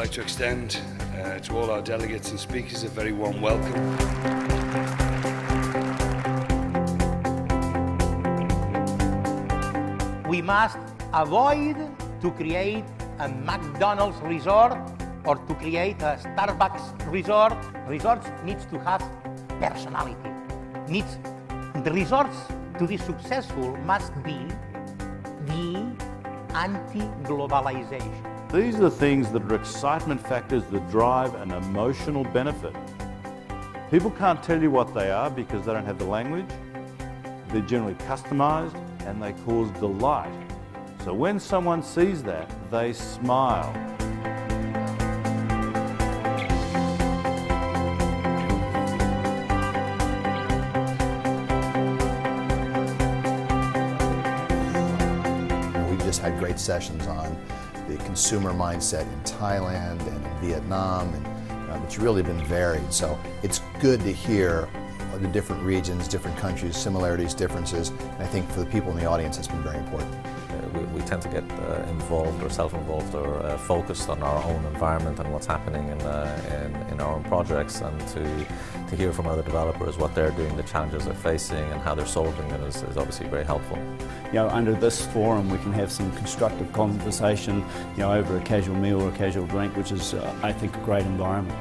like to extend to all our delegates and speakers a very warm welcome. We must avoid to create a McDonald's resort or to create a Starbucks resort. Resorts needs to have personality. The resorts to be successful must be the anti-globalization. These are the things that are excitement factors that drive an emotional benefit. People can't tell you what they are because they don't have the language. They're generally customized and they cause delight. So when someone sees that, they smile. We just had great sessions on the consumer mindset in Thailand and in Vietnam, and it's really been varied. So it's good to hear the different regions, different countries, similarities, differences. And I think for the people in the audience, it's been very important. We tend to get involved or self-involved or focused on our own environment and what's happening in our own projects, and to hear from other developers what they're doing, the challenges they're facing and how they're solving it is obviously very helpful. You know, under this forum we can have some constructive conversation, you know, over a casual meal or a casual drink, which is, I think, a great environment.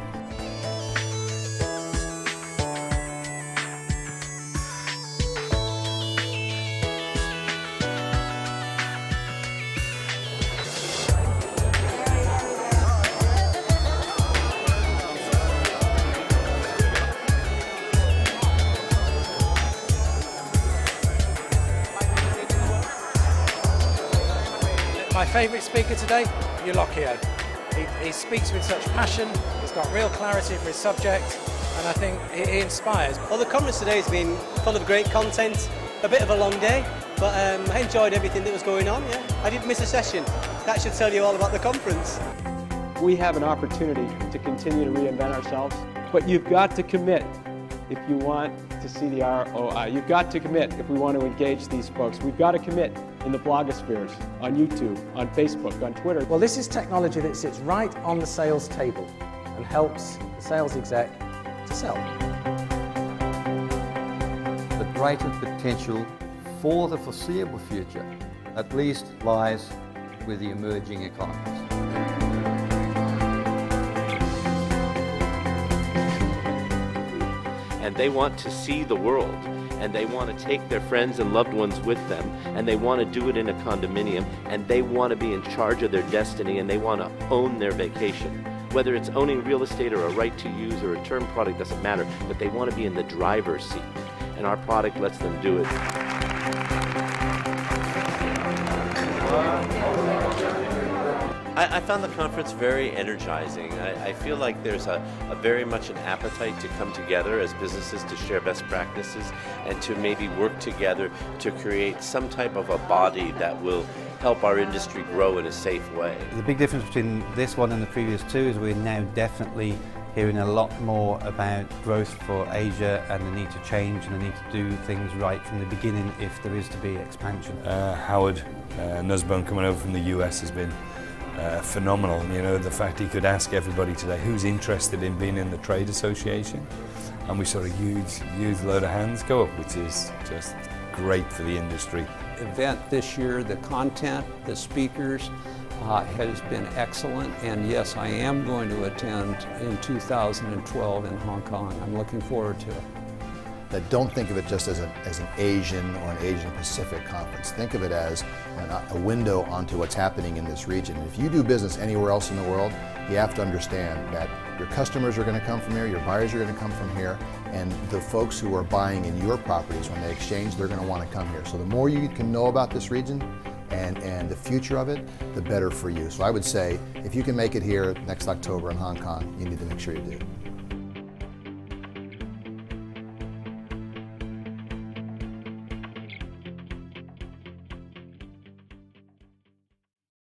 My favourite speaker today, Eulogio. He speaks with such passion, he's got real clarity for his subject, and I think he inspires. Well, the conference today has been full of great content, a bit of a long day, but I enjoyed everything that was going on, yeah. I didn't miss a session. That should tell you all about the conference. We have an opportunity to continue to reinvent ourselves, but you've got to commit if you want to see the ROI. You've got to commit if we want to engage these folks. We've got to commit in the blogospheres, on YouTube, on Facebook, on Twitter. Well, this is technology that sits right on the sales table and helps the sales exec to sell. The greater potential for the foreseeable future, at least, lies with the emerging economies. And they want to see the world, and they want to take their friends and loved ones with them, and they want to do it in a condominium, and they want to be in charge of their destiny, and they want to own their vacation. Whether it's owning real estate or a right to use or a term product, doesn't matter, but they want to be in the driver's seat, and our product lets them do it. I found the conference very energizing. I feel like there's a very much an appetite to come together as businesses to share best practices and to maybe work together to create some type of a body that will help our industry grow in a safe way. The big difference between this one and the previous two is we're now definitely hearing a lot more about growth for Asia and the need to change and the need to do things right from the beginning if there is to be expansion. Howard Nussbaum coming over from the US has been phenomenal. You know, the fact he could ask everybody today who's interested in being in the trade association, and we saw a huge load of hands go up, which is just great for the industry. Event this year, the content, the speakers has been excellent, and yes, I am going to attend in 2012 in Hong Kong. I'm looking forward to it. That don't think of it just as an Asian or an Asian Pacific conference. Think of it as a window onto what's happening in this region. And if you do business anywhere else in the world, you have to understand that your customers are going to come from here, your buyers are going to come from here, and the folks who are buying in your properties, when they exchange, they're going to want to come here. So the more you can know about this region and the future of it, the better for you. So I would say, if you can make it here next October in Hong Kong, you need to make sure you do.